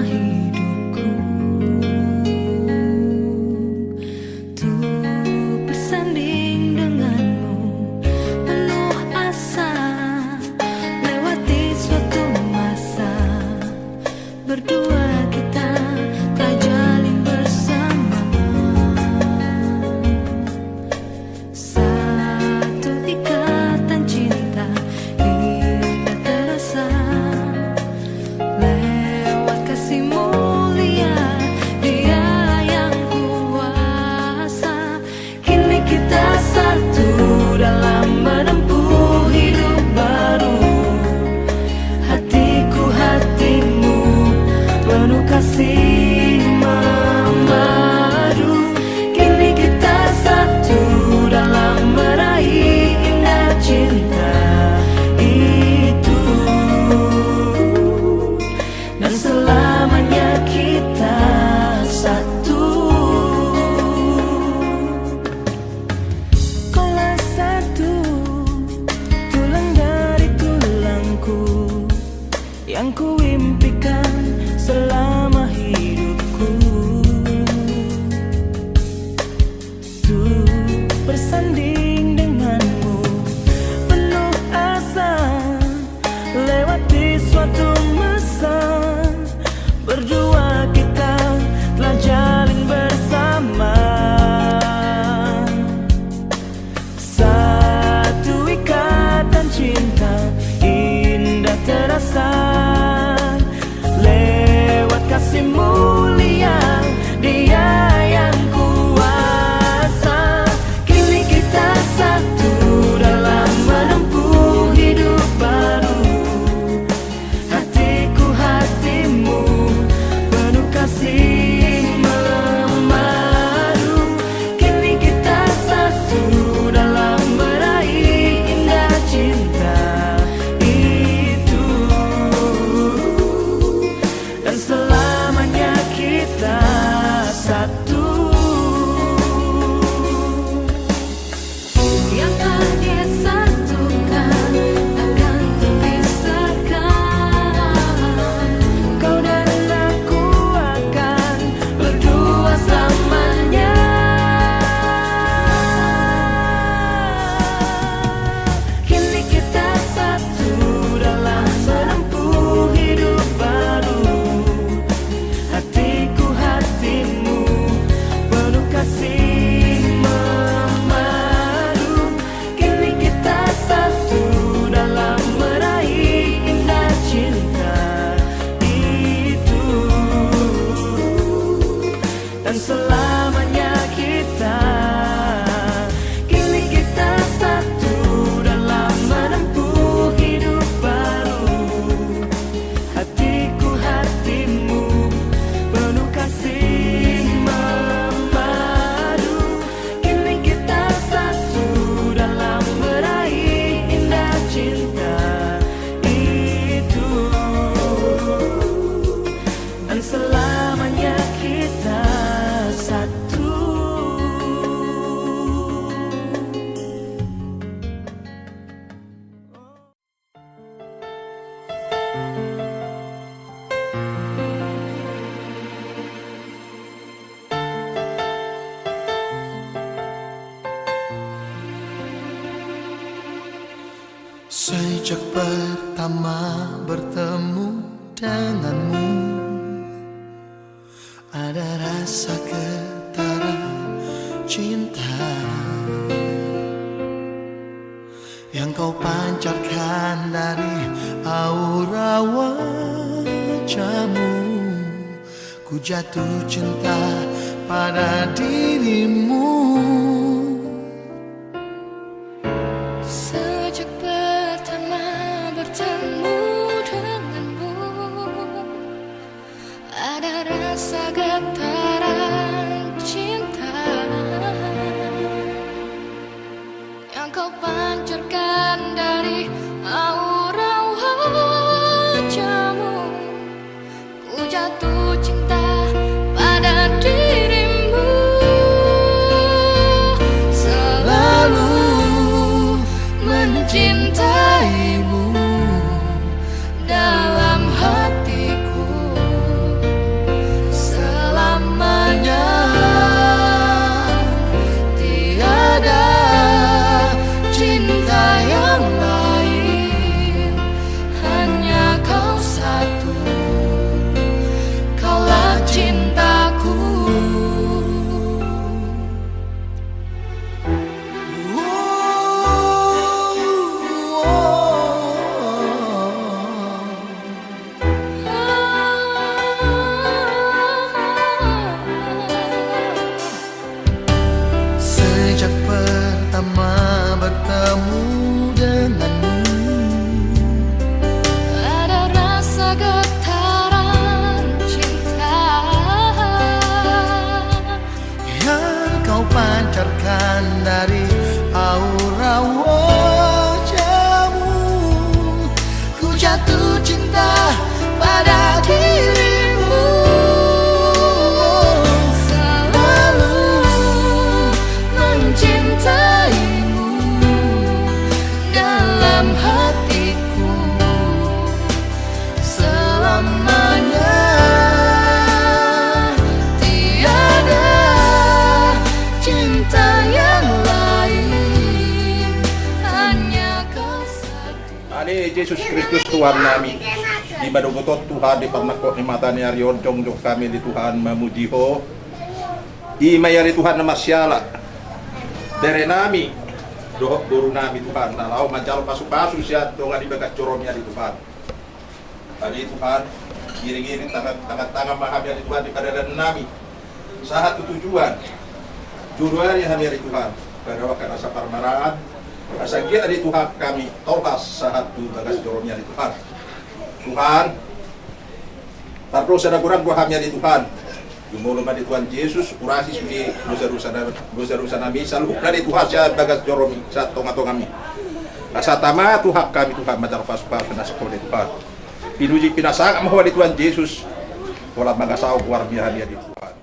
hidupku, tuh bersanding denganmu, penuh asa, lewati suatu masa. Berdua kita telah jalin bersama satu ikatan cinta indah terasa. Lewat kasih mulia Dia yang kuasa, kini kita satu dalam menempuh hidup baru. Hatiku hatimu penuh kasih memadu, kini kita satu dalam meraih indah cinta itu, dan selamanya kita satu. Kaulah satu, tulang dari tulangku, yang kuimpikan selama hidupku, tuh bersanding denganmu, penuh asa, lewati suatu masa. Berdua kita telah jalin bersama satu ikatan cinta indah terasa. Lewat kasih mulia Dia yang kuasa, kini kita satu dalam menempuh hidup baru. Hatiku hatimu penuh kasih memadu, kini kita satu dalam meraih indah cinta itu, dan selamanya kita satu. Yang telah disatukan takkan terpisahkan. Kau dan aku akan berdua selamanya. Kini kita satu dalam menempuh hidup baru. Hatiku hatimu penuh kasih memadu, kini kita satu dalam meraih indah cinta itu, dan selamanya kita. Kini kita satu dalam menempuh hidup baru. Hatiku hatimu penuh kasih memadu, kini kita satu dalam meraih indah cinta itu, dan selamanya kita satu. Sejak pertama bertemu denganmu, ada rasa getaran cinta yang kau pancarkan dari aura wajahmu. Ku jatuh cinta pada dirimu. Sejak pertama bertemu denganmu, ada rasa getaran cinta yang kau pancarkan dari aura wajahmu. Ku jatuh cinta pada dirimu. Selalu mencintaimu dalam hatiku. Yesus Kristus Tuhan kami. Di badogotot Tuhan di pernakot ni matanya rion jongjok kami di Tuhan memujiho. Di mayari Tuhan nama siala. Dari nami dohok guru nami Tuhan. Nalau macal pasu-pasu siat donga di bagat coromnya di Tuhan. Tadi Tuhan giring-giring tangan mahamnya di Tuhan di kadaran nami. Sahat tujuan. Juruan yang hamil di Tuhan. Pada waktu asa parmaraan. Asa kita di Tuhan kami tolkas sahat tu bagas coromnya di Tuhan. Tuhan, tardo sada kurang hamnya di Tuhan. Jumolo di Tuhan Yesus kurasi sudi dosa-dosa nami selalu di Tuhan saat bagas joromi saat tonga-tonga kami. Asa tama Tuhan kami Tuhan macar pas-pas kena sekolah di Tuhan. Pinuji pinasang mahwa di Tuhan Yesus. Pola bagasau keluar biasa dia di Tuhan.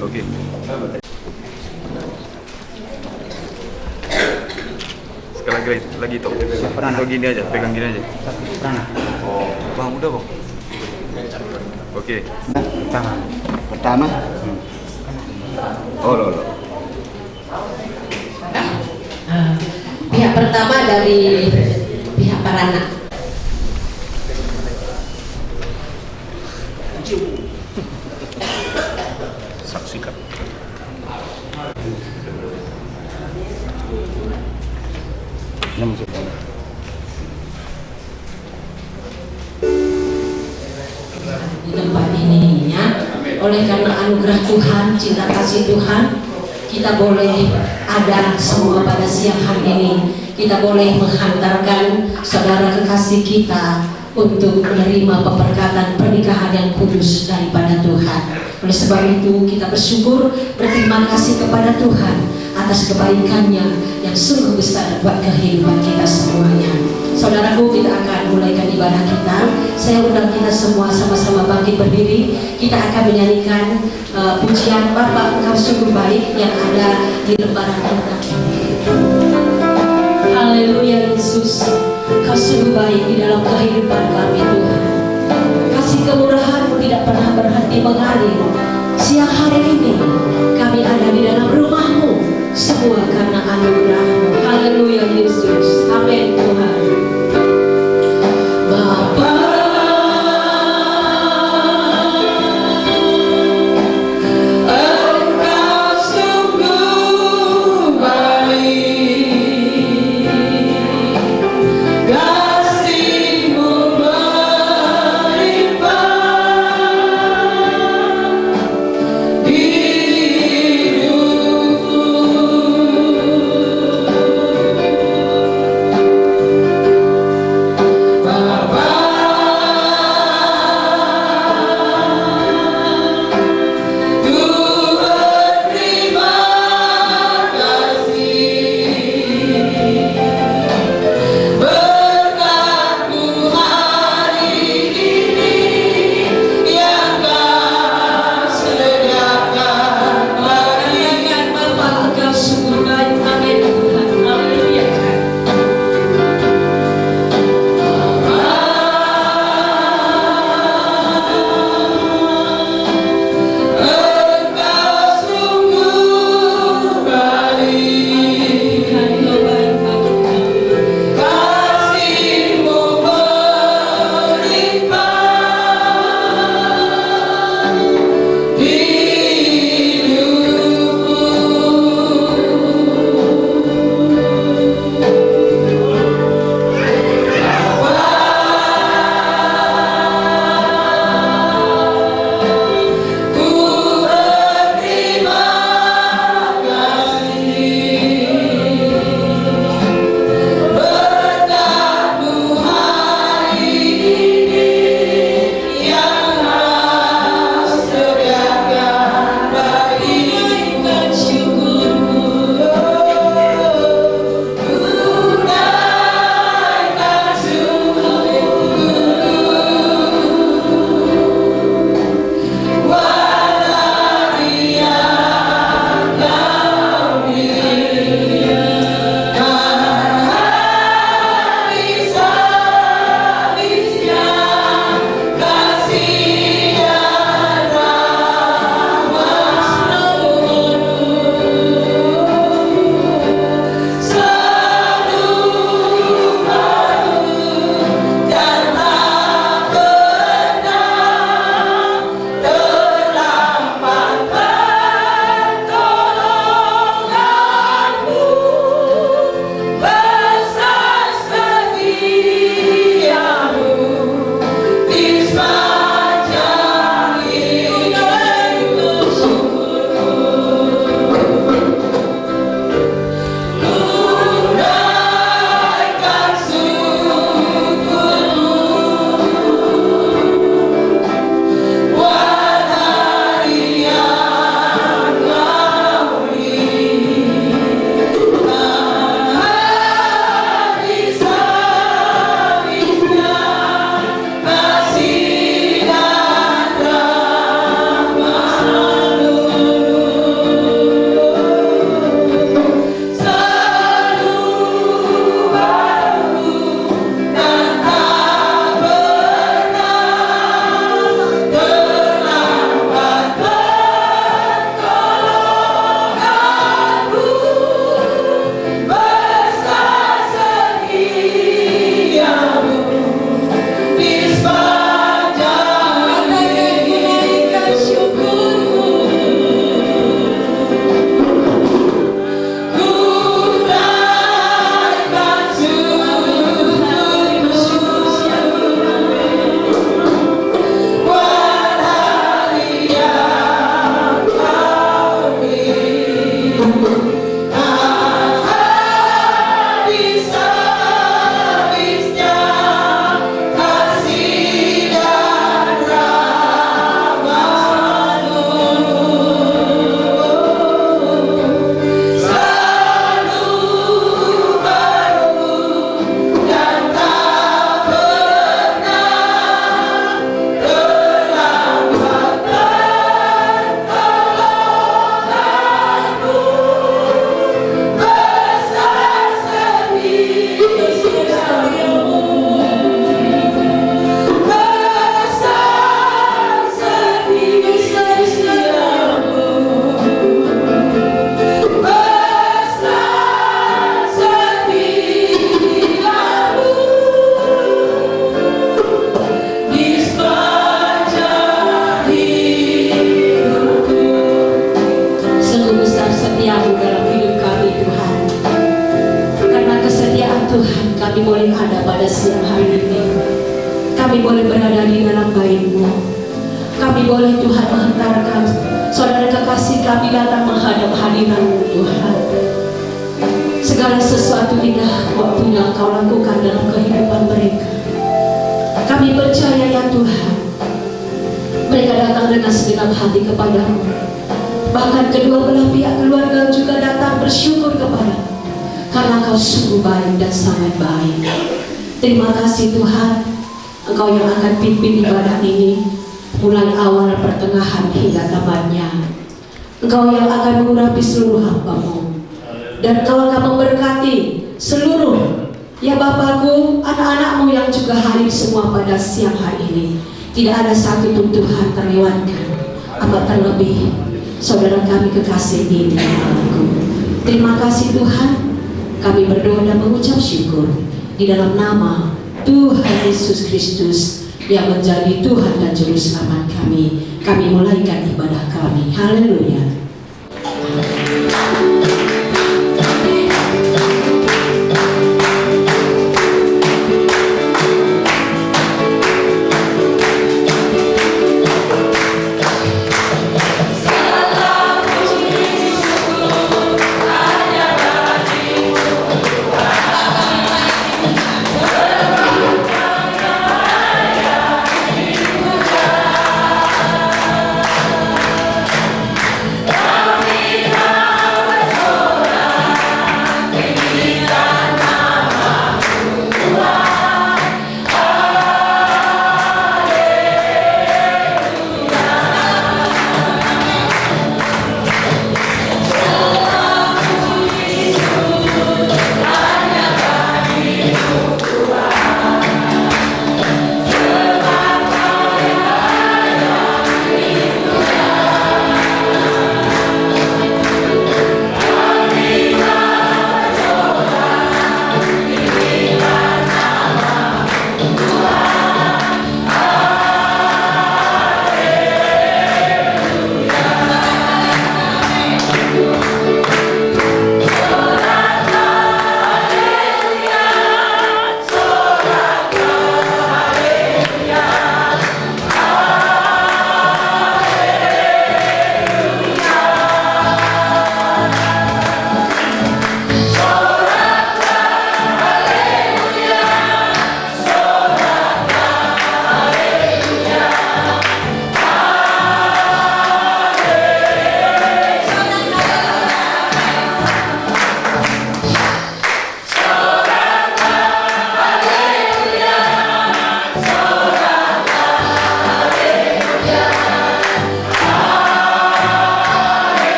Oke. Sekarang lagi toh. Atau gini aja, pegang gini aja. Oh, bang udah bang. Oke. Pertama. Oh lo. Pihak pertama dari pihak Parana. Saksikan. Di tempat ini ya, oleh karena anugerah Tuhan, cinta kasih Tuhan, kita boleh ada semua pada siang hari ini. Kita boleh menghantarkan saudara kekasih kita untuk menerima pemberkatan pernikahan yang kudus daripada Tuhan. Oleh sebab itu kita bersyukur, berterima kasih kepada Tuhan atas kebaikannya yang sungguh besar buat kehidupan kita semuanya. Saudaraku, kita akan mulaikan ibadah kita. Saya undang kita semua sama-sama bangkit berdiri. Kita akan menyanyikan pujian Bapa Engkau Sungguh Baik yang ada di lembaran kita. Haleluya Yesus, Kau sungguh baik di dalam kehidupan kami Tuhan. Kasih kemurahan-Mu tidak pernah berhenti mengalir. Siang hari ini kami ada di dalam rumah-Mu, semua karena anugerah-Mu. Haleluya Yesus, amin Tuhan. Bapa, Engkau sungguh baik, kasih-Mu melimpah di kami boleh ada pada siang hari ini. Kami boleh berada di dalam bait-Mu. Kami boleh Tuhan menghantarkan saudara kekasih kami datang menghadap hadirat-Mu Tuhan. Segala sesuatu indah waktunya Engkau lakukan dalam kehidupan mereka. Kami percaya ya Tuhan, mereka datang dengan segenap hati kepada-Mu. Bahkan kedua belah pihak keluarga juga datang bersyukur kepada-Mu, karena Engkau sungguh baik dan sangat baik. Terima kasih Tuhan, Engkau yang akan pimpin ibadah ini mulai awal, pertengahan hingga tamatnya. Engkau yang akan mengurapi seluruh hamba-Mu, dan Engkau akan memberkati seluruh ya Bapakku, anak-anak-Mu yang juga hadir semua pada siang hari ini. Tidak ada satu pun Tuhan terlewatkan, apa terlebih saudara kami kekasih ini Allahku. Terima kasih Tuhan, kami berdoa dan mengucap syukur di dalam nama Tuhan Yesus Kristus yang menjadi Tuhan dan Juru Selamat kami. Kami mulaikan ibadah kami. Haleluya.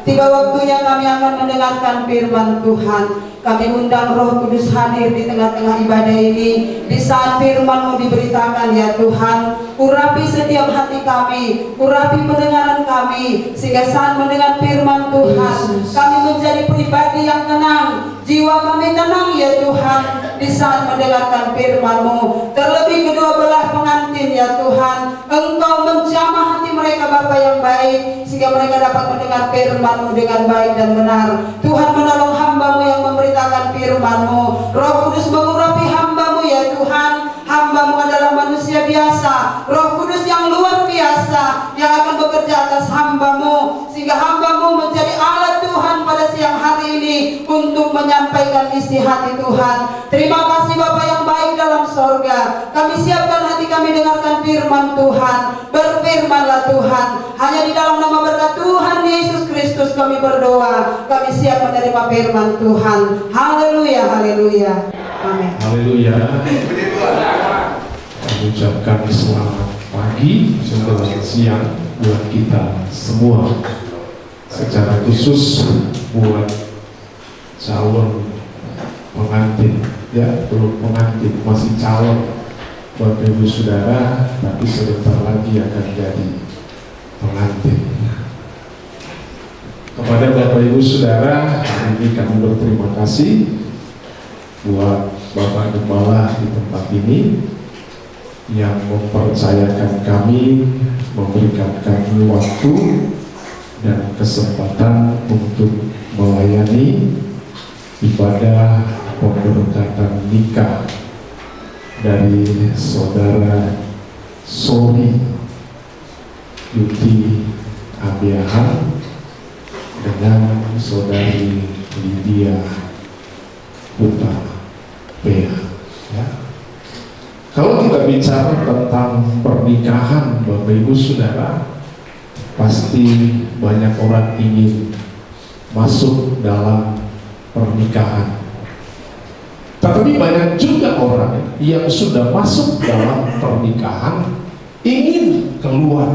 Tiba waktunya kami akan mendengarkan firman Tuhan. Kami undang Roh Kudus hadir di tengah-tengah ibadah ini. Di saat firman-Mu diberitakan ya Tuhan, urapi setiap hati kami, urapi pendengaran kami, sehingga saat mendengar firman Tuhan, kami menjadi pribadi yang tenang, jiwa kami tenang ya Tuhan, di saat mendengarkan firman-Mu. Terlebih kedua belah pengantin ya Tuhan, Engkau menjamah hati mereka Bapa yang baik, sehingga mereka dapat mendengar firman-Mu dengan baik dan benar. Tuhan menolong hamba-Mu yang memberitakan firman-Mu. Roh Kudus mengurapi hamba-Mu ya Tuhan. Hamba-Mu adalah manusia biasa, Roh Kudus yang luar biasa yang akan bekerja atas hamba-Mu, sehingga hamba-Mu menjadi alat Tuhan pada siang hari ini untuk menyampaikan isi hati Tuhan. Terima kasih Bapa yang baik dalam sorga. Kami siapkan hati kami dengarkan firman Tuhan. Berfirmanlah Tuhan. Hanya di dalam nama berkat Tuhan Yesus Kristus kami berdoa. Kami siap menerima firman Tuhan. Haleluya, haleluya. Amin. Haleluya. Mengucapkan selamat pagi, selamat siang buat kita semua. Secara khusus buat calon pengantin, ya belum pengantin, masih calon buat ibu saudara, tapi sebentar lagi akan jadi. pengantin. Kepada Bapak Ibu Saudara, hari ini kami berterima kasih buat Bapak Gembala di tempat ini yang mempercayakan kami, memberikan kami waktu dan kesempatan untuk melayani ibadah pemberkatan nikah dari Saudara Sori Yuti Abiahan dengan Saudari Lydia Putra Bea. Ya. Kalau kita bicara tentang pernikahan, Bapak Ibu Saudara, pasti banyak orang ingin masuk dalam pernikahan. Tetapi banyak juga orang yang sudah masuk dalam pernikahan ingin keluar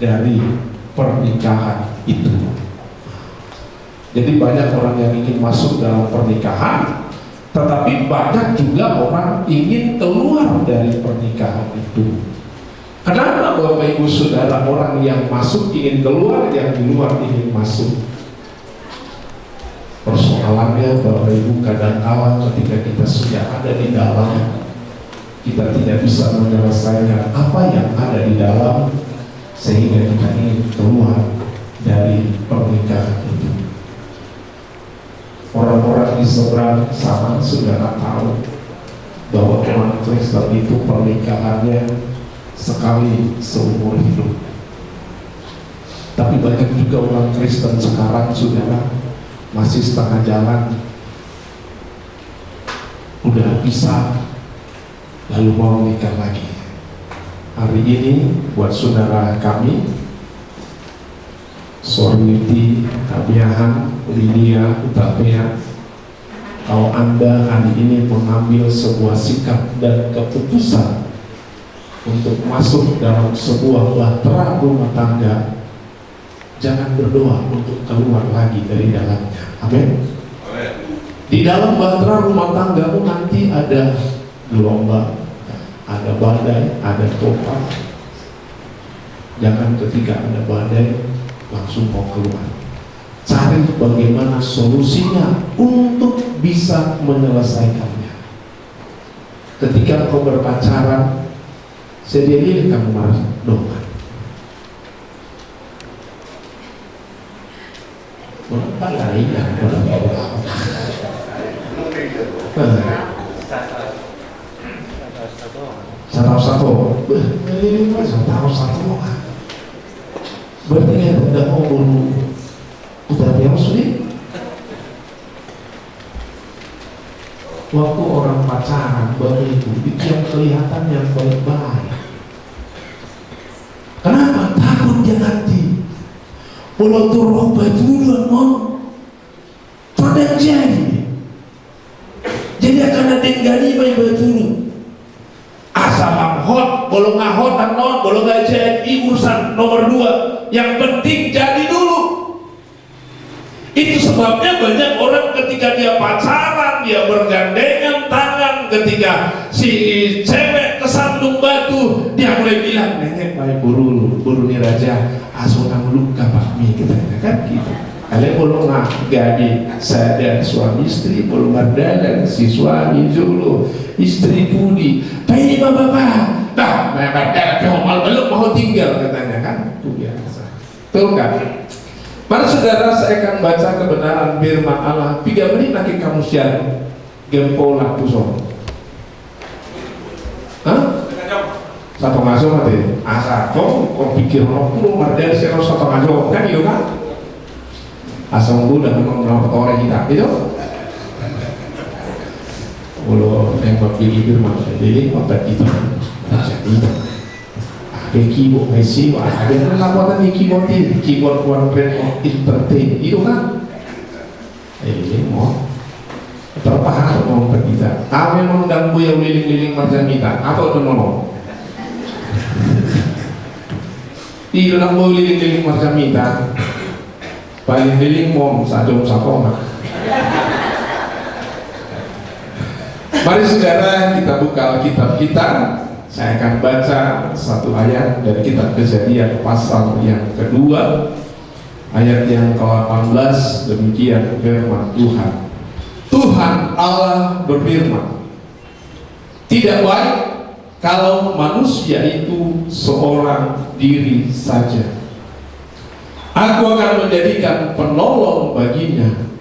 dari pernikahan itu. Jadi banyak orang yang ingin masuk dalam pernikahan, tetapi banyak juga orang ingin keluar dari pernikahan itu. Kenapa Bapak Ibu Saudara orang yang masuk ingin keluar, yang di luar ingin masuk? Persoalannya Bapak Ibu, kadang-kala ketika kita sudah ada di dalam, kita tidak bisa menyelesaikan apa yang ada di dalam, sehingga kita ingin keluar dari pernikahan itu. Orang-orang di seberang sana sudah tahu bahwa orang Kristen itu pernikahannya sekali seumur hidup. Tapi banyak juga orang Kristen sekarang saudara masih setengah jalan, udah bisa lalu mau nikah lagi. Hari ini buat saudara kami Sorwiti Abiahan, Lydia Putra Bea, kalau Anda hari ini mengambil sebuah sikap dan keputusan untuk masuk dalam sebuah bahtera rumah tangga, jangan berdoa untuk keluar lagi dari dalamnya. Amin. Di dalam bahtera rumah tanggamu nanti ada gelombang, ada badai, ada topan. Jangan ketika ada badai langsung mau keluar. Cari bagaimana solusinya untuk bisa menyelesaikannya. Ketika kau berpacaran, sediakan kamu marah doa. Satu. Berarti dia tidak mau bulu Putra Bea sulit. Waktu orang pacaran Bapak Ibu itu yang kelihatan yang baik-baik. Kenapa? Takut dia nanti walau turun batu mau pada jadi akan ada yang gali bayi batu asal hot, bolong hot dan non, bolong gak jadi urusan nomor 2. Yang penting jadi dulu. Itu sebabnya banyak orang ketika dia pacaran, dia bergandengan tangan, ketika si cewek kesandung batu, dia mulai bilang, nenek baik buru nih raja, asunang luka pak mi kita kan gitu. Kalian belum jadi saya dan suami istri belum berdalam, si suami dulu, istri budi, bayi bapak, dah mereka dalam belum mau tinggal katanya kan, itu biasa. Betul kan? Mari saudara, saya akan baca kebenaran firman Allah 3 menit lagi kamu share gempola pusong. Hah? Satu ngaso mati. Asa kau pikir mau merdeka sih satu ngaso kan gitu kan? Asal udah memang menolak orang kita itu. Kalau yang berpikir firman jadi otak kita jadi. Keyboard Messi, ada yang lakukan di keyboard one brand of entertain itu kan? Ini mau terpaham mau kita. Kami mengganggu yang liling-liling macam kita, atau menolong? Di dalam mau liling-liling macam kita, paling liling mau sajong sakoma. Mari saudara kita buka Alkitab kita. Saya akan baca satu ayat dari kitab Kejadian pasal yang kedua, ayat yang ke-18. Demikian firman Tuhan. Tuhan Allah berfirman, tidak baik kalau manusia itu seorang diri saja. Aku akan menjadikan penolong baginya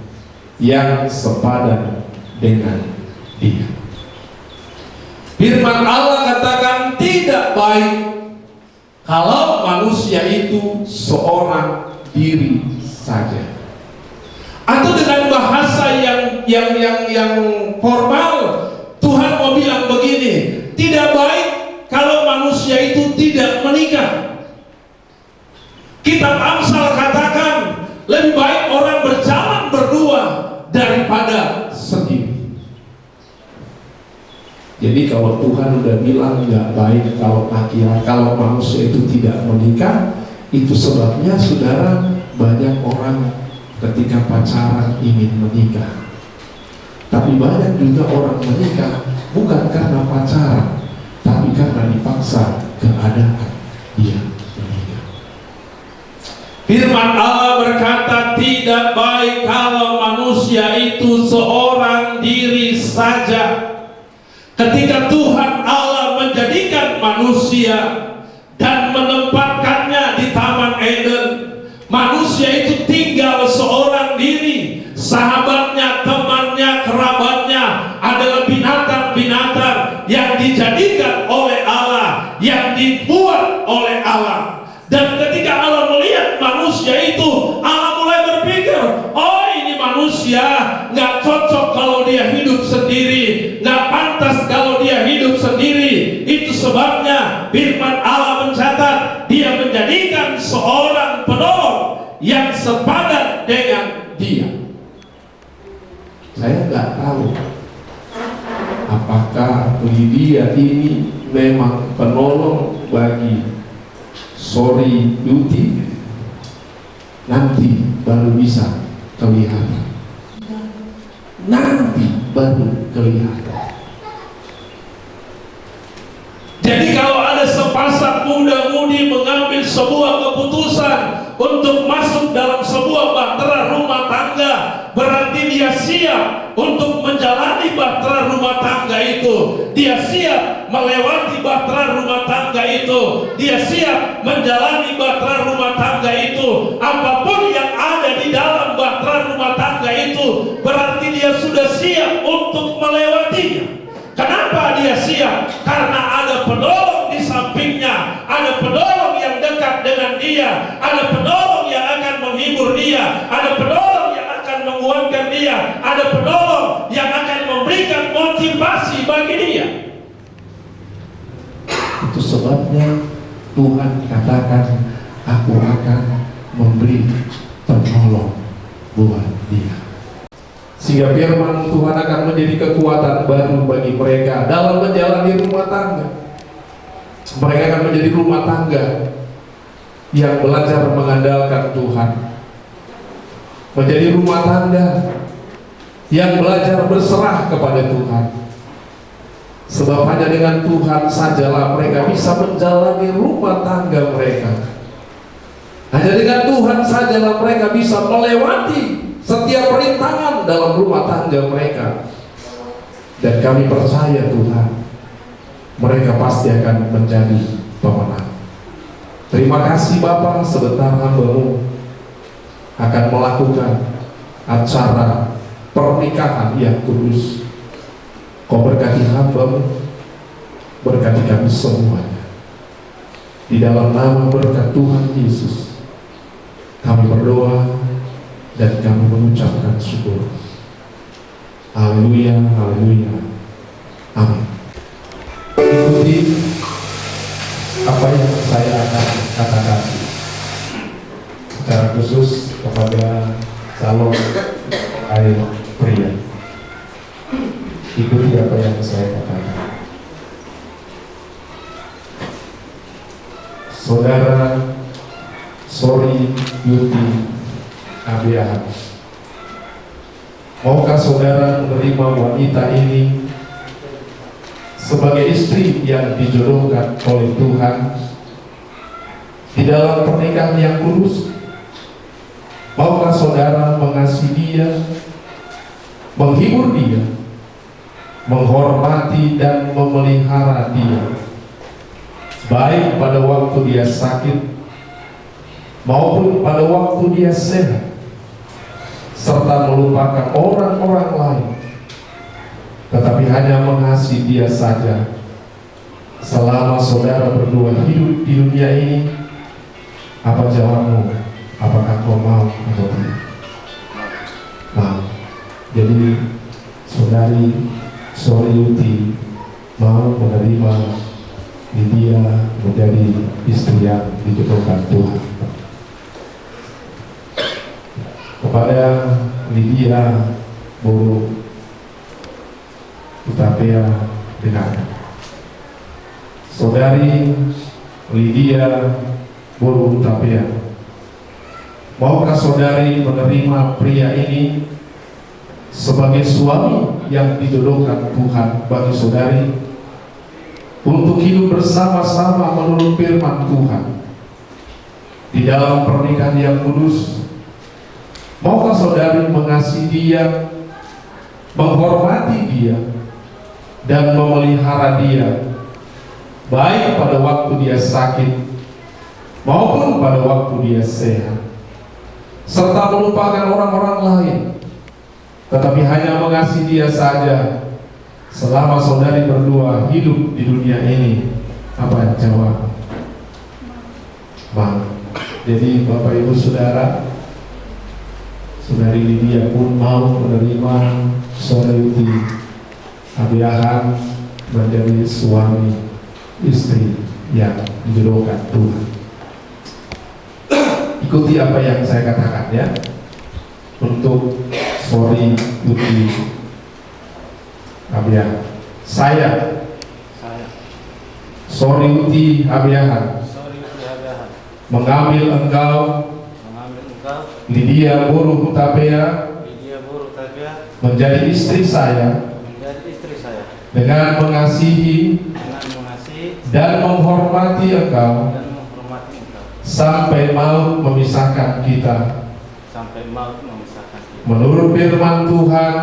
yang sepadan dengan dia. Firman Allah katakan tidak baik kalau manusia itu seorang diri saja. Atau dengan bahasa yang formal, Tuhan mau bilang begini, tidak baik kalau manusia itu tidak menikah. Kitab Amsal katakan lebih baik orang berjalan berdua daripada sendiri. Jadi kalau Tuhan udah bilang nggak baik kalau manusia itu tidak menikah, itu sebabnya saudara, banyak orang ketika pacaran ingin menikah. Tapi banyak juga orang menikah bukan karena pacaran, tapi karena dipaksa keadaan dia menikah. Firman Allah berkata tidak baik kalau manusia itu seorang diri saja. Ketika Tuhan Allah menjadikan manusia dan menempatkannya di Taman Eden, manusia itu tinggal seorang diri. Sahabatnya, temannya, kerabatnya adalah binatang-binatang yang dijadikan oleh Allah, yang dibuat oleh Allah. Dan ketika Allah melihat manusia itu, Allah mulai berpikir, oh ini manusia nggak cocok kalau dia hidup sendiri, nggak pantas kalau dia hidup sendiri. Itu sebabnya firman Allah mencatat, dia menjadikan seorang penolong yang sepadan dengan dia. Saya nggak tahu apakah Lydia ini memang penolong bagi Sorry Yuti, nanti baru bisa kelihatan. Nanti baru kelihatan. Jadi kalau ada sepasang muda-mudi mengambil sebuah keputusan untuk masuk dalam sebuah bahtera rumah tangga, berarti dia siap untuk menjalani bahtera rumah tangga itu. Dia siap melewati bahtera rumah tangga itu. Dia siap menjalani bahtera rumah tangga itu. Apapun yang ada di dalam bahtera rumah tangga itu, berarti dia sudah siap untuk melewatinya. Kenapa dia siap? Karena ada penolong di sampingnya, ada penolong yang dekat dengan dia, ada penolong yang akan menghibur dia, ada penolong yang akan menguatkan dia, ada penolong yang akan memberikan motivasi bagi dia. Itu sebabnya Tuhan katakan, aku akan memberi penolong buat dia. Sehingga firman Tuhan akan menjadi kekuatan baru bagi mereka dalam menjalani rumah tangga. Mereka akan menjadi rumah tangga yang belajar mengandalkan Tuhan, menjadi rumah tangga yang belajar berserah kepada Tuhan. Sebab hanya dengan Tuhan sajalah mereka bisa menjalani rumah tangga mereka. Hanya dengan Tuhan sajalah mereka bisa melewati setiap rintangan dalam rumah tangga mereka. Dan kami percaya Tuhan, mereka pasti akan menjadi pemenang. Terima kasih Bapa, sebentar hamba-Mu akan melakukan acara pernikahan yang kudus. Kau berkati hamba-Mu, berkati kami semuanya. Di dalam nama berkat Tuhan Yesus kami berdoa dan kami mengucapkan syukur. Haleluya, haleluya, amin. Ikuti apa yang saya akan katakan secara khusus kepada calon air pria. Ikuti apa yang saya katakan. Saudara Sorry Yuti Abiahan, maukah saudara menerima wanita ini sebagai istri yang dijodohkan oleh Tuhan di dalam pernikahan yang kudus? Maukah saudara mengasihi dia, menghibur dia, menghormati dan memelihara dia, baik pada waktu dia sakit maupun pada waktu dia sehat, serta melupakan orang-orang lain, tetapi hanya mengasihi dia saja selama saudara berdua hidup di dunia ini? Apa jawabmu? Apakah kau mau atau tidak? Mau. Jadi saudari Soryuti mau menerima Lydia menjadi istri yang dijodohkan Tuhan. Kepada Lydia Boru Utapea dengan saudari Lydia Boru Utapea, maukah saudari menerima pria ini sebagai suami yang dijodohkan Tuhan bagi saudari untuk hidup bersama-sama menurut firman Tuhan di dalam pernikahan yang kudus? Maukah saudari mengasihi dia, menghormati dia, dan memelihara dia, baik pada waktu dia sakit maupun pada waktu dia sehat, serta melupakan orang-orang lain, tetapi hanya mengasihi dia saja selama saudari berdua hidup di dunia ini? Apa jawab? Mau. Jadi Bapak Ibu Saudara, saudari Lydia pun mau menerima Soryuti Abiahan menjadi suami istri yang dijodohkan Tuhan. Ikuti apa yang saya katakan ya. Untuk Soryuti Abiahan, saya Soryuti Abiahan mengambil engkau Lydia Boru Utapea menjadi istri saya dengan mengasihi dan menghormati engkau sampai maut memisahkan kita. Menurut firman Tuhan,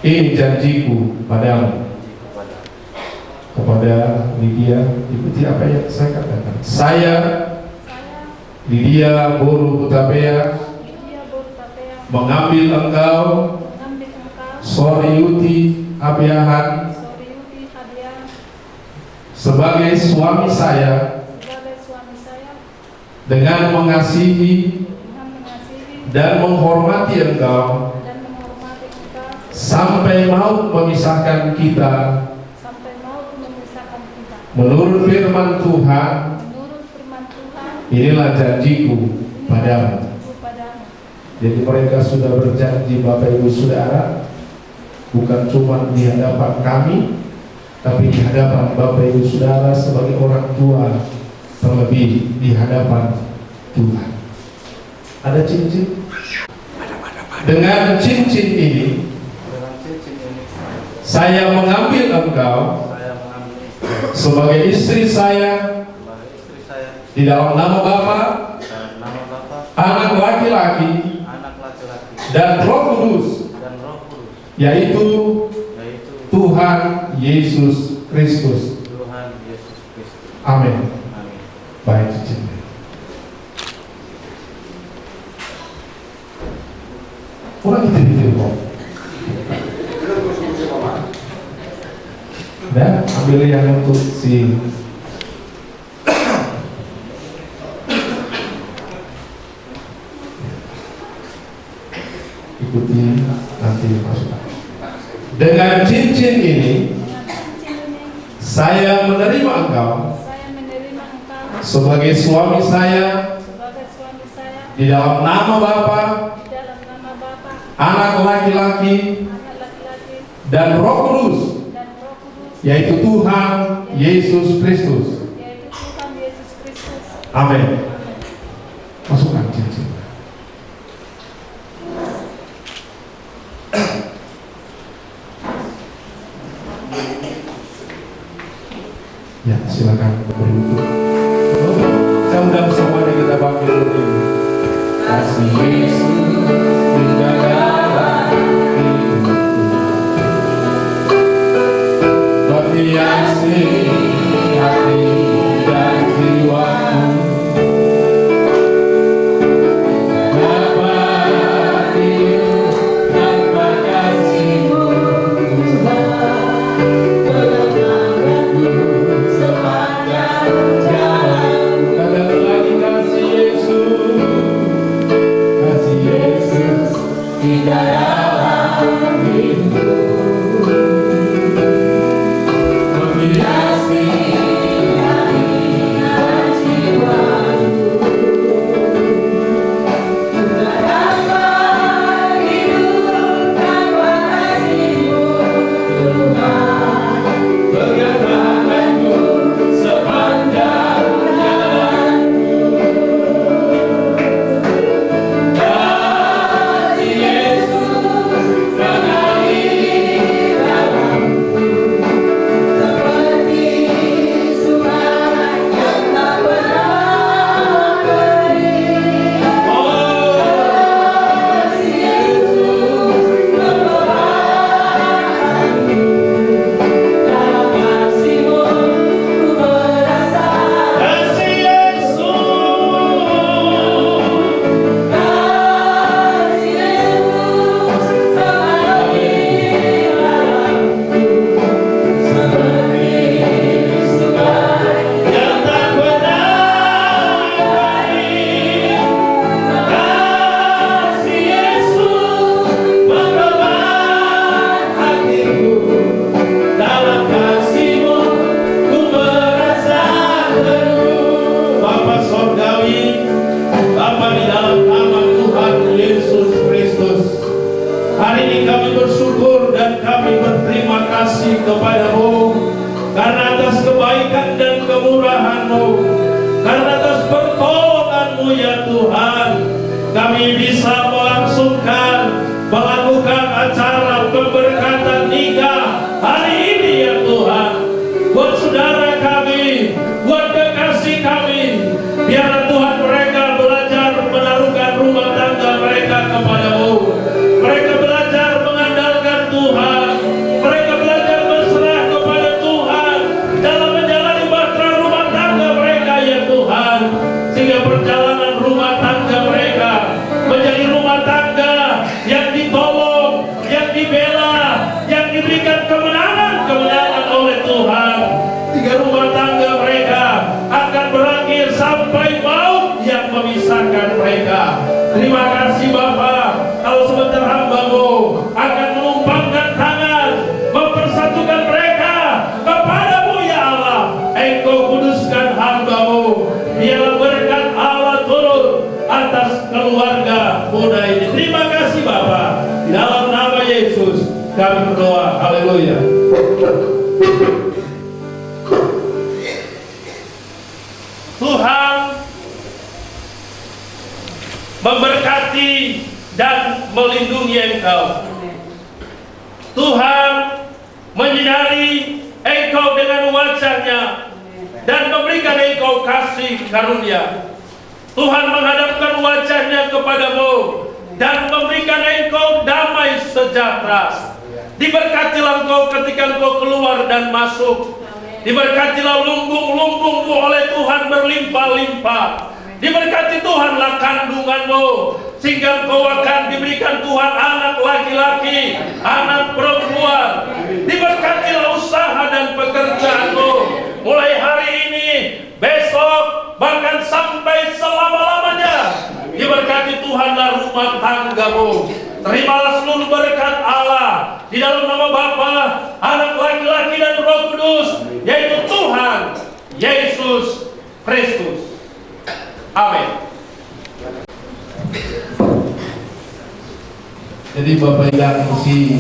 ini janjiku padamu. Kepada Lydia, ikuti apa yang saya katakan. Saya Lydia Boru Utapea mengambil engkau Soryuti Abiahan sebagai suami saya dengan mengasihi dan menghormati engkau sampai maut memisahkan kita. Menurut firman Tuhan, inilah janjiku padamu. Jadi mereka sudah berjanji, Bapak Ibu Saudara, bukan cuma di hadapan kami, tapi di hadapan Bapak Ibu Saudara sebagai orang tua, terlebih di hadapan Tuhan. Ada cincin? Dengan cincin ini saya mengambil engkau sebagai istri saya di dalam nama Bapa, Anak laki-laki dan Roh Kudus, yaitu Tuhan Yesus Kristus. Amin. Baik cincin. Orang itu kok. Dan ambil yang untuk si ikuti nanti masuk. Dengan cincin ini saya menerima engkau sebagai suami saya di dalam nama Bapa, Anak laki-laki dan Roh Kudus, yaitu Tuhan Yesus Kristus. Amin. Masukkan cincin. silakan berlutut. Saya undang semuanya kita panggil dulu. Kasih Yesus hingga dalam hidupku, menghiasi hati dan jiwaku. Dapat hidup tanpa kasih-Mu, mengenangku sepanjang jalan. Katakan lagi, kasih Yesus di dalam hidupku, menghiasi hati dan jiwaku. Dapat hidup tanpa kasih-Mu, Tuhan, mengenangku sepanjang jalanku. Kasih Yesus mengalir dalamku, seperti sungai yang tak pernah kering. Kasih Yesus melelahkanku, dalam kasih-Mu ku merasa. Kasih Yesus, kasih Yesus mengalir dalamku, seperti sungai yang tak pernah kering. Kasih Yesus menggembalakan hatiku, dalam kasih-Mu ku merasa teduh. Bapa Sorgawi, Bapa di dalam nama Tuhan Yesus Kristus, hari ini kami bersyukur dan kami berterima kasih kepada-Mu karena atas kebaikan dan kemurahan-Mu, karena atas pertolongan-Mu ya Tuhan, kami bisa melakukan acara pemberkatan nikah hari ini ya Tuhan. Buat saudara kami, buat kekasih kami, biar Tuhan mereka belajar menaruhkan rumah tangga mereka kepada-Mu. Mereka belajar mengandalkan Tuhan, mereka belajar berserah kepada Tuhan dalam menjalani bahtera rumah tangga mereka ya Tuhan, sehingga perjalanan rumah tangga mereka menjadi rumah tangga yang ditolong, yang dibela, yang diberikan kemenangan oleh Tuhan, sehingga rumah tangga mereka akan berakhir sampai maut yang memisahkan mereka. Terima kasih Bapa, kalau sebentar hamba-Mu akan menumpangkan tangan, mempersatukan mereka kepada-Mu ya Allah. Engkau kuduskan hamba-Mu, biarlah berkat Allah turun atas keluarga muda ini. Terima kasih Bapa, di dalam nama Yesus kami berdoa. Haleluya. Tuhan memberkati dan melindungi engkau. Tuhan menyinari engkau dengan wajah-Nya dan memberikan engkau kasih karunia. Tuhan menghadapkan wajah-Nya kepadamu dan memberikan engkau damai sejahtera. Diberkatilah engkau ketika engkau keluar dan masuk. Diberkatilah lumbung-lumbungmu oleh Tuhan berlimpah-limpah. Diberkati Tuhanlah kandunganmu, sehingga engkau akan diberikan Tuhan anak laki-laki, anak perempuan. Diberkatilah usaha dan pekerjaanmu, mulai hari ini, besok, bahkan sampai selama-lamanya. Diberkati Tuhanlah rumah tanggamu. Terimalah seluruh berkat Allah di dalam nama Bapa, Anak laki-laki dan Roh Kudus, yaitu Tuhan Yesus Kristus. Amin. Jadi Bapak yang si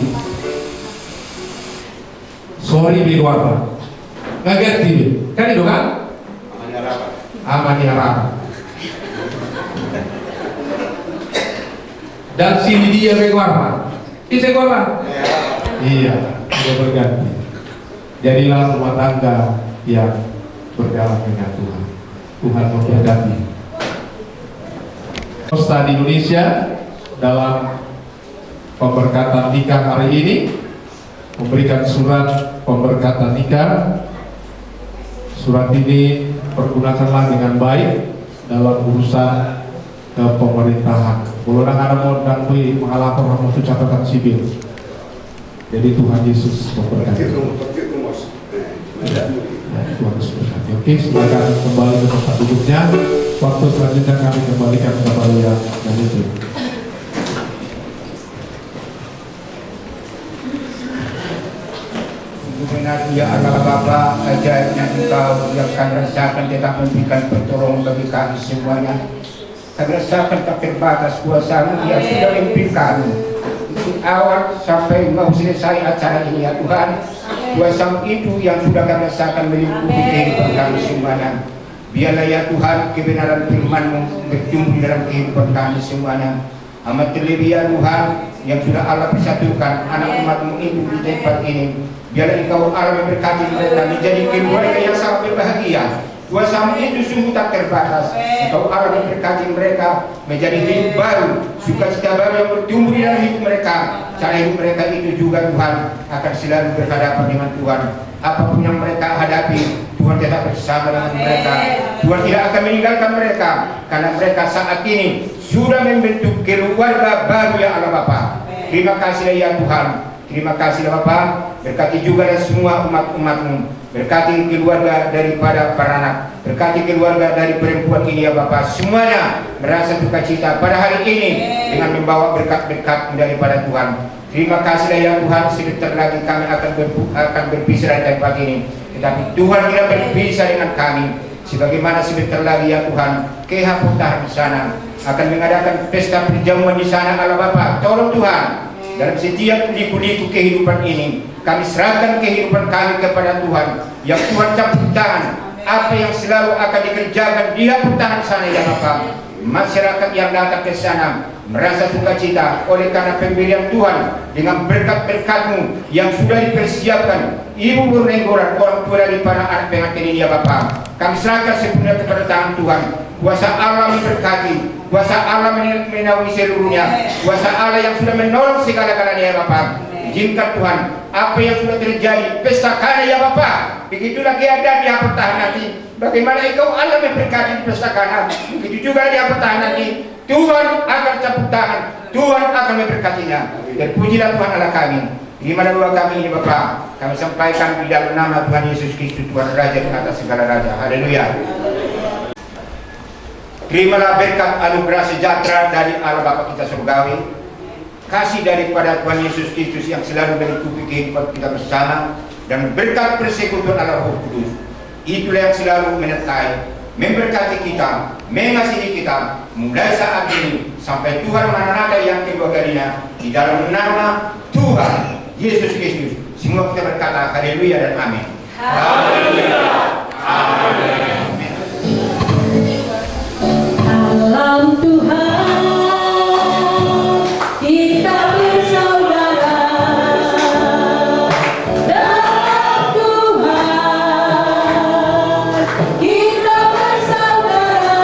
sorry Bigwara ngaget TV kan itu kan? Amani Harap. Dan si Lydia Bigwara, si Bigwara. Iya, dia berganti. Jadilah rumah tangga yang berjalan dengan Tuhan. Tuhan memberkati. Swasta di Indonesia dalam pemberkatan nikah hari ini memberikan surat pemberkatan nikah. Surat ini pergunakanlah dengan baik dalam urusan pemerintahan. Bolehlah ada mau dan mengalapor untuk catatan sipil. Jadi Tuhan Yesus memberkati. Ya, Tuhan Yesus memberkati. Oke, silakan kembali ke tempat duduknya. Waktu selanjutnya kami kembalikan kepada yang itu. Benar ya Allah Bapa, ajaibnya Engkau yang kami rasakan tetap memberikan pertolongan bagi kami semuanya. Kami rasakan tak terbatas kuasa-Mu yang sudah memimpin kami dari awal sampai mau selesai acara ini ya Tuhan. Kuasa-Mu itu yang sudah kami rasakan melingkupi kehidupan kami semuanya. Biarlah ya Tuhan kebenaran firman-Mu bertumbuh dalam kehidupan kami semuanya. Amat terlebih ya Tuhan yang sudah Allah persatukan anak umat-Mu itu di tempat ini. Biarlah Engkau Allah memberkati mereka menjadi keluarga yang sangat berbahagia. Kuasa-Mu itu sungguh tak terbatas. Engkau Allah memberkati mereka menjadi hidup baru, sukacita baru yang bertumbuh di dalam hidup mereka. Cara hidup mereka itu juga Tuhan akan selalu berhadapan dengan Tuhan. Apapun yang mereka hadapi, Tuhan tetap bersama dengan mereka. Tuhan tidak akan meninggalkan mereka karena mereka saat ini sudah membentuk keluarga baru ya Allah Bapa. Terima kasih ya Tuhan. Terima kasih Bapa. Berkati juga semua umat-umat-Mu. Berkati keluarga daripada para anak. Berkati keluarga dari perempuan ini ya Bapa. Semuanya merasa sukacita pada hari ini dengan membawa berkat-berkat daripada Tuhan. Terima kasih ya Tuhan. Sebentar lagi kami akan berpisah dari tempat ini. Tetapi Tuhan tidak berpisah dengan kami. Sebagaimana sebentar lagi ya Tuhan, KH di sana akan mengadakan pesta perjamuan di sana Allah Bapa. Tolong Tuhan, dalam setiap liku-liku kehidupan ini, kami serahkan kehidupan kami kepada Tuhan. Yang Tuhan campur tangan, apa yang selalu akan dikerjakan dia tangan sana ya Bapa. Masyarakat yang datang ke sana merasa sukacita oleh karena pemberian Tuhan dengan berkat-berkat-Mu yang sudah dipersiapkan. Ibu Bernenggoran, orang tua dari para anak pengantin ini ya Bapa, kami serahkan sepenuhnya kepada tangan Tuhan. Kuasa Allah memberkati, kuasa Allah menaungi seluruhnya, kuasa Allah yang sudah menolong segala-galanya ya Bapa. Izinkan Tuhan, apa yang sudah terjadi, pesta kana ya Bapa, begitulah keadaan di pertahanan nanti. Bagaimana Engkau Allah memberkati di pesta kana, begitu juga di pertahanan nanti. Tuhan akan campur tangan, Tuhan akan memberkatinya. Terpujilah Tuhan Allah kami. Di mana doa kami ini Bapa, kami sampaikan di dalam nama Tuhan Yesus Kristus, Tuhan Raja di atas segala raja. Haleluya. Terimalah berkat anugerah sejahtera dari Allah Bapa kita surgawi, kasih daripada Tuhan Yesus Kristus yang selalu melingkupi kehidupan kita bersama, dan berkat persekutuan Allah Roh Kudus. Itulah yang selalu menyertai, memberkati kita, mengasihi kita mulai saat ini sampai Tuhan Maranatha yang kedua kalinya, di dalam nama Tuhan Yesus Kristus. Semua kita berkata haleluya dan amin. Haleluya. Amin. Dalam Tuhan kita bersaudara, dalam Tuhan kita bersaudara,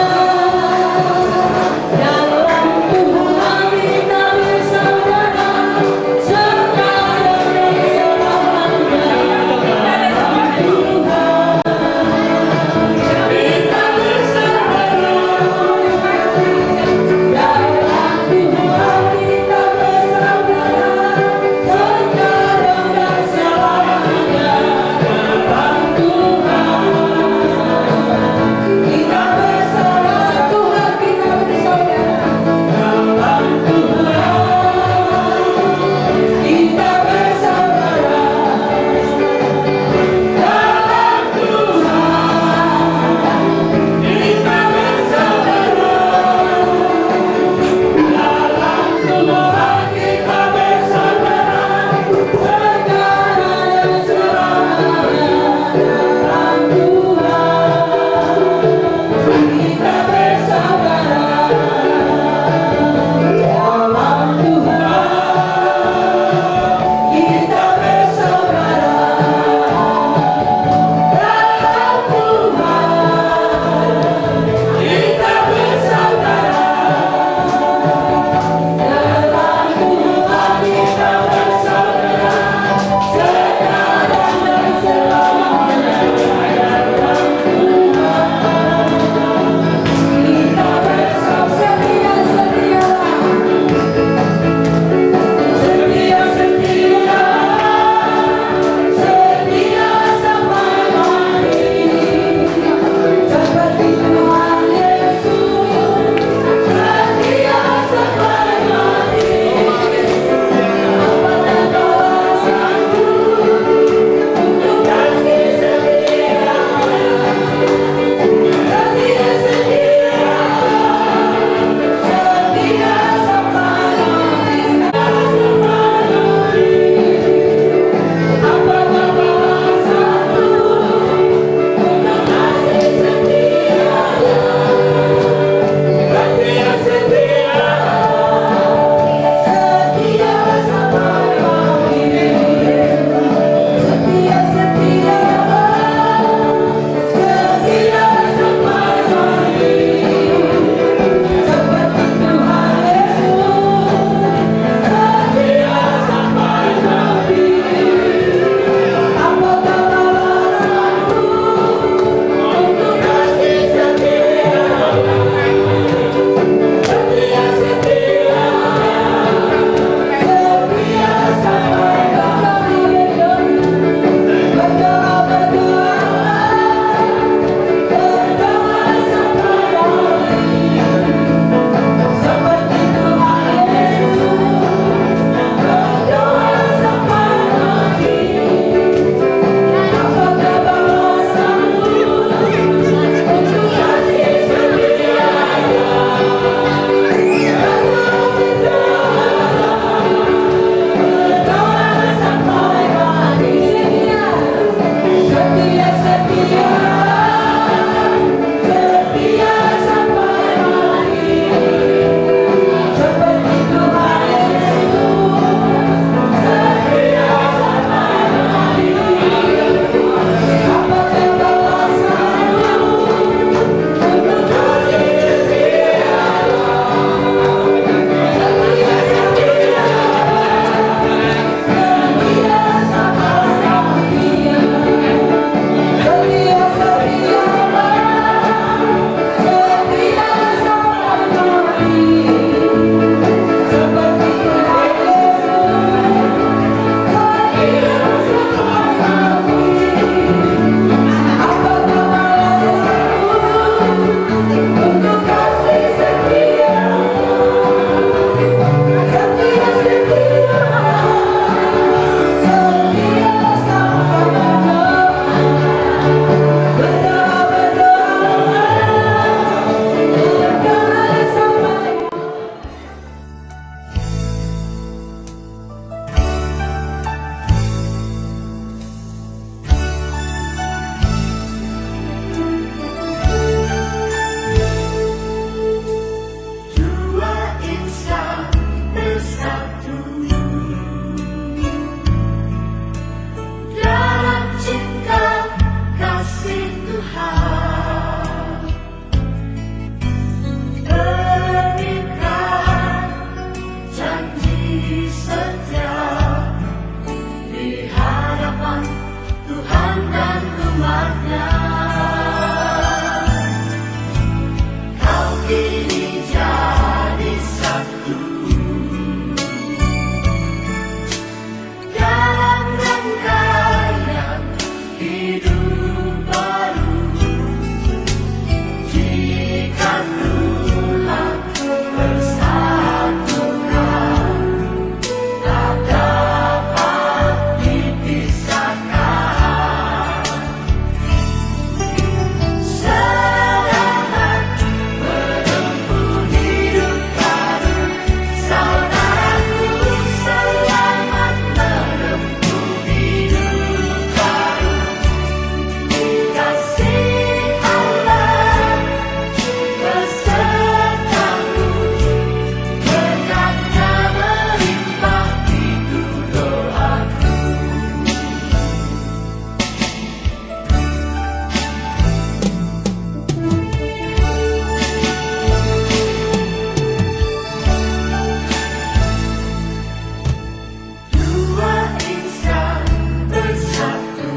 dalam Tuhan kita bersaudara, sekarang dan selamanya. Dalam Tuhan kita bersaudara. kini jadi satu dalam rangkaian hidup baru. Jika Tuhan bersatukan, tak dapat dipisahkan. Selamat menempuh hidup baru, saudaraku. Selamat menempuh hidup baru. Kasih Allah besertamu, berkatnya melimpah, itu doaku. Dua insan bersatu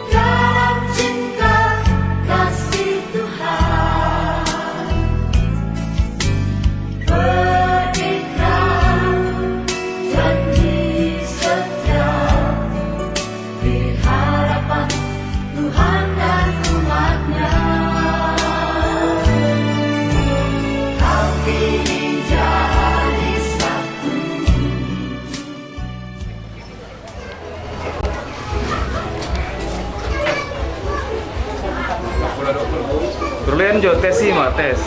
dalam cinta kasih Tuhan, berikrar janji setia di hadapan Tuhan dan umatnya. Kau kini jadi satu. Berlian jo tes sih mah tes.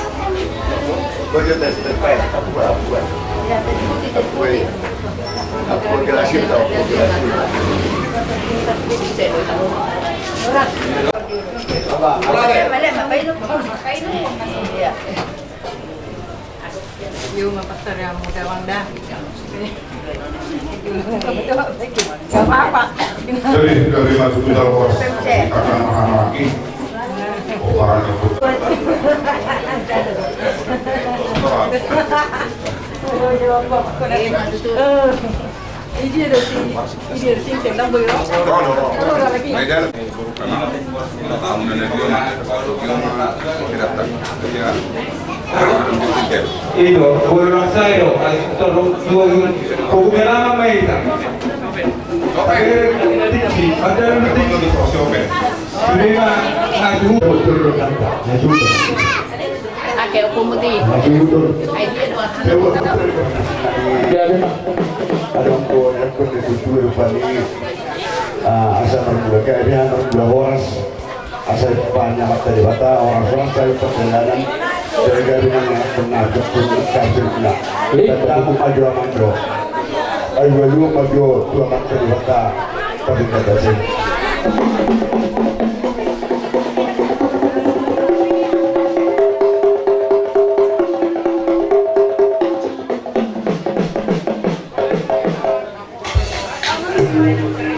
Dari masuk ke dalam pos akan menghadapi orang itu. Itu, orang saya Kukumelama Maita. Ada Pakai putih. Ada orang pun itu rupanya asal mereka ini orang horas asal banyak mata di mata orang orang saya perjalanan dari yang pernah ketemu kasih pula dan kamu maju maju ayo lu maju tua mata di mata tapi kata sih.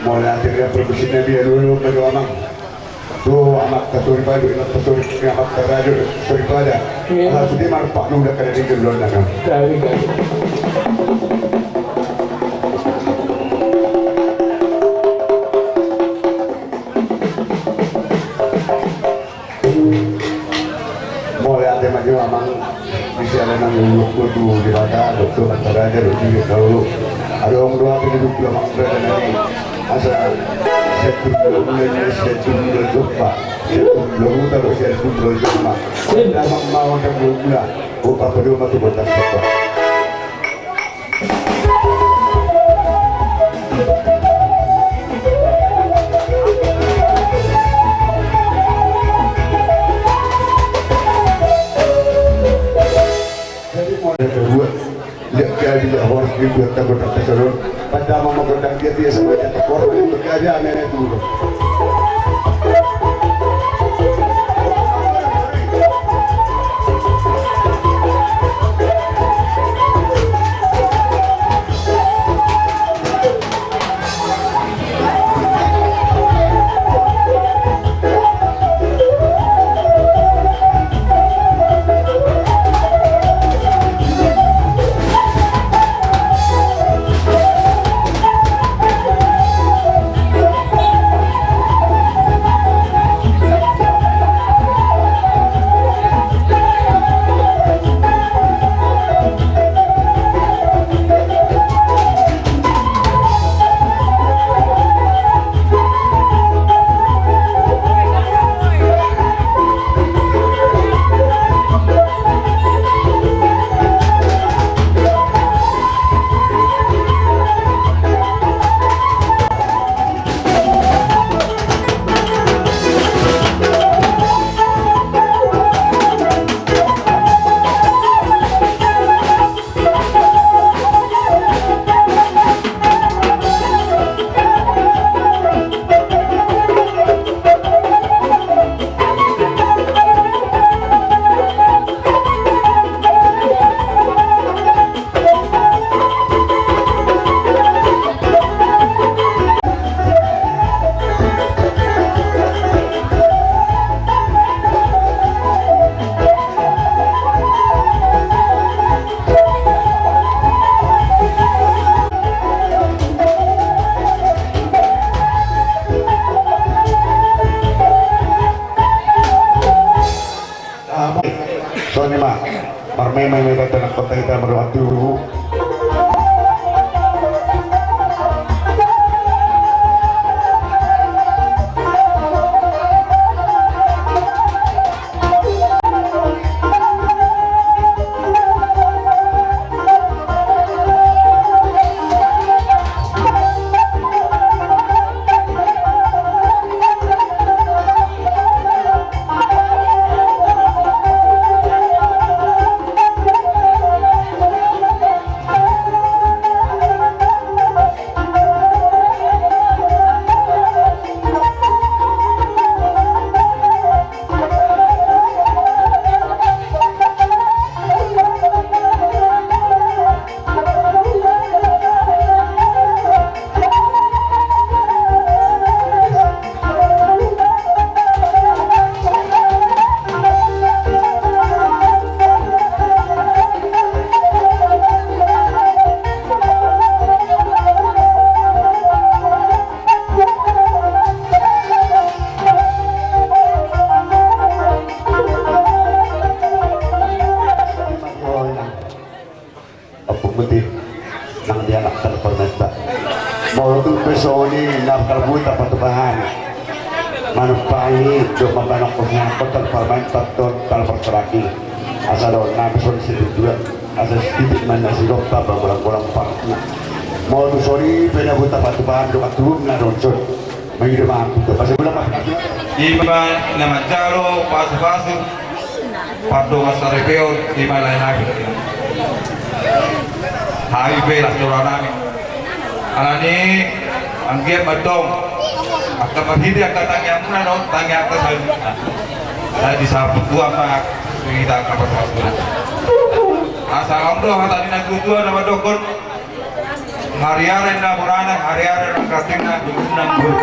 Mulai akhirnya produksinya dia dulu berdoa tuh amat kasuri pada ingat kasuri amat keraja kasuri pada alah sudah marpak lu udah kada dikir belum kan mulai ada maju amang bisa ada nang luluk kudu di mata dokter keraja dokter kalau ada orang dua penduduk dua maksa dan ini asal satu bulan satu bulan jumpa satu bulan taruh satu bulan jumpa dalam mau dan bulan buka kedua mati botak sepak. Jadi model kedua lihat dia harus dibuat terbuat terserut pada mau mengundang dia sebagai korban itu kerja nenek dulu. ni mak marmai-mai datang kota kita berwaktu. Nang dia nak terpermesta mau tu pesoni nak terbuta patubahan manfaat do mabanok punya kotor permain taton tal perseraki asal na pesoni sedih juga asal sedikit mana si dokter berkurang parna mau tu sorry pena buta patubahan do katurun na roncon mengirim aku tu pasal bulan Iba nama jalo pasu-pasu Pardo masarepeo di malay nabi HIV lah seluruh nami alani anggiat badong akan berhidi akan tanya muna no tanya akan salita saya disabut dua mak kita akan berpasukan asal Allah tadi nak dua nama dokon hariaren na murana hariaren na kasing na dunang bul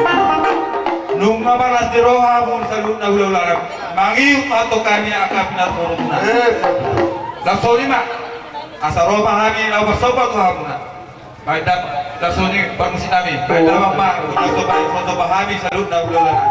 nung mabalas di roha mun salut na ulang mangiu atau kami akan pinar turunna langsung lima asal roba kami lawan sobat tu hamuna baik dah soni permusi kami baik dah mak untuk kami salut dah ulang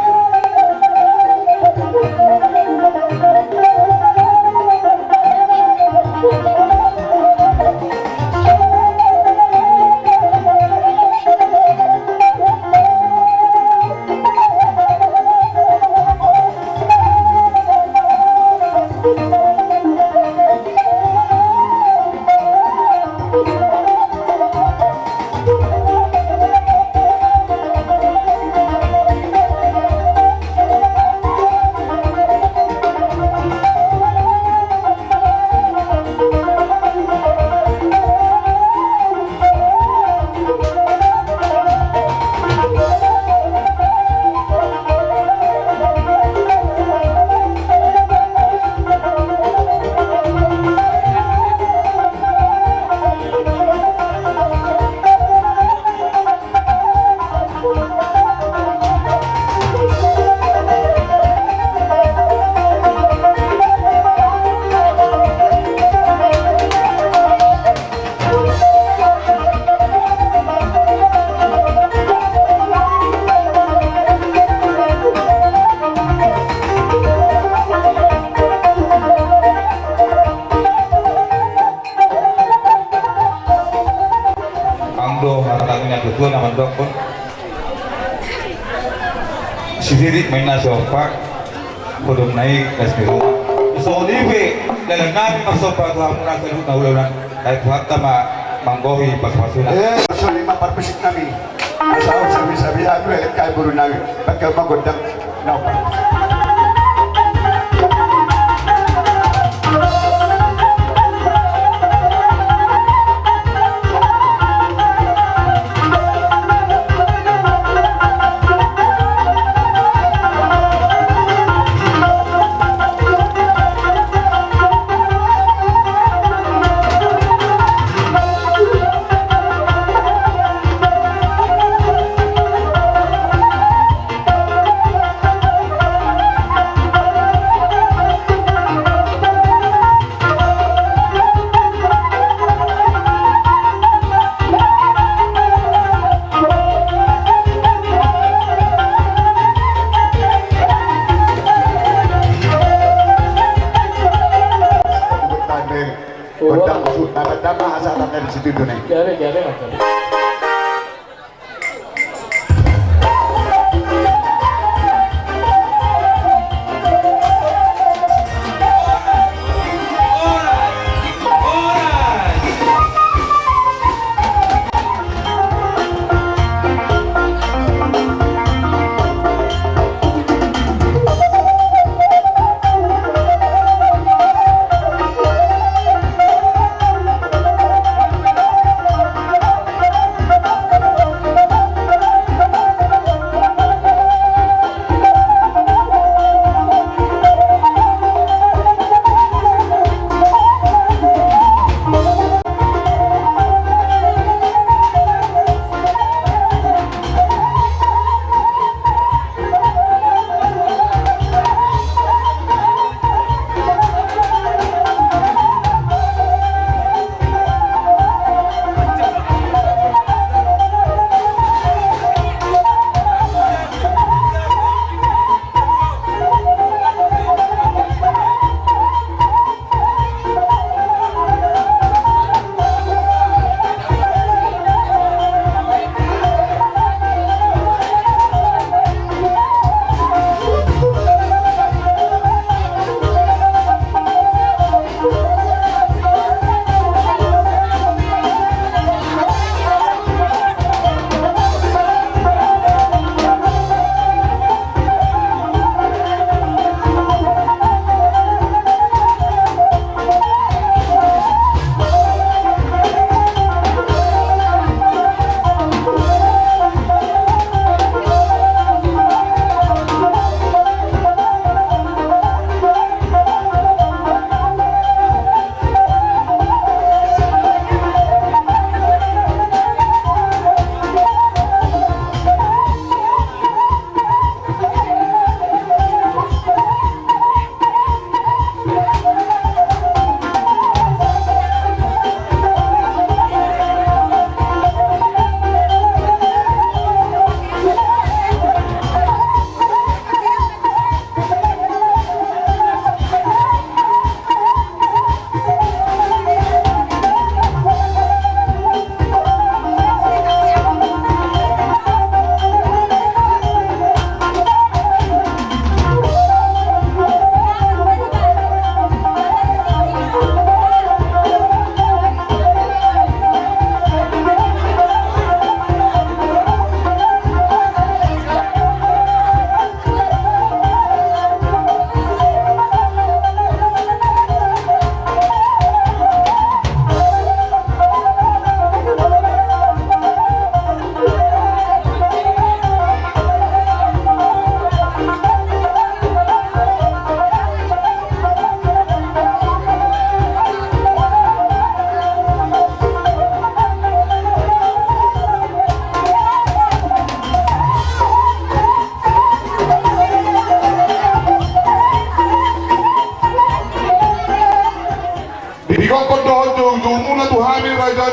Betul nama dokon sidirit main nasopak kodok naik kasih so live dalam nami nasopak tu hamura salut naulan dari Tuhan sama manggohi pas pasuna so lima perpisik kami asal sabi-sabi aku kai buru nawi pakai magodang napa Pedang maksud nama asal tanda di situ nih.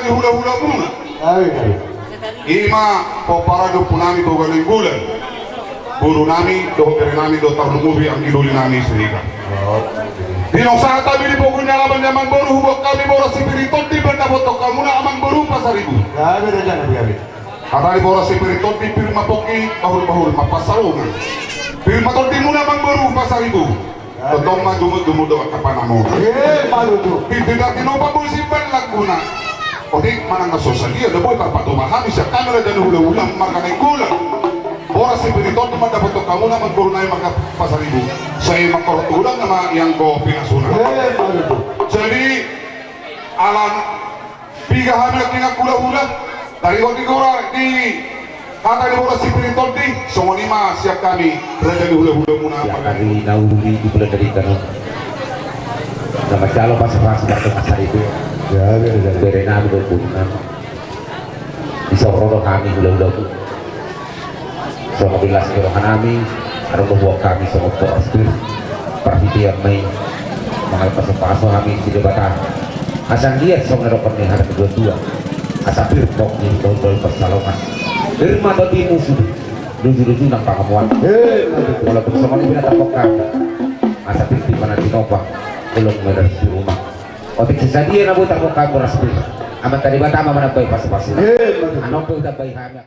di hula-hula muna. Ima poparado punami to galing bulan. Guru nami do dari nami do tarlumubi ang iduli nami sehingga. Dino sa tabi di pokoknya laban zaman baru hubok kami boros spiriton di benda botok kamu na amang baru pasaribu. Gabi na dyan, gabi. Atali boros spiriton di pirma poki bahul-bahul mapasarungan. Pirma tonti muna amang baru pasaribu. Totong ma dumud-dumud do kapan mo. Malu tu. Tidak tinopa mo simpan laguna. Odik manang nasosalia da boy kapatumahan siya kamera dan hula-hula makanay kulang. Boras spiriton di benda botok kamu na magburunay magpasaribu. Saya makortulang nama yang ko pinasunan. Jadi alam tiga hamil tinggal hula-hula dari waktu korang di kata di boras spiriton di semua lima siap kami raja di hula-hula muna. Ya kami nauri di bulan dari tanah sama calon pas pasar itu Ya, berenang berpunang bisa rodo kami hula-hula itu sama bilas orang kami harus membawa kami sama aspir perhatian mai mengenai pasal-pasal kami di debatan asal lihat sama rokan hari kedua asal birpok ni dol persalongan firma tadi musuh lucu-lucu nang pangamuan walaupun sama ini binatang pokok asal di mana di nopak belum ada di rumah Otik sesadia na buta ko kamu raspi. Amat tadi bata mama na bay pas-pas. Eh, Anong po da bay hamya.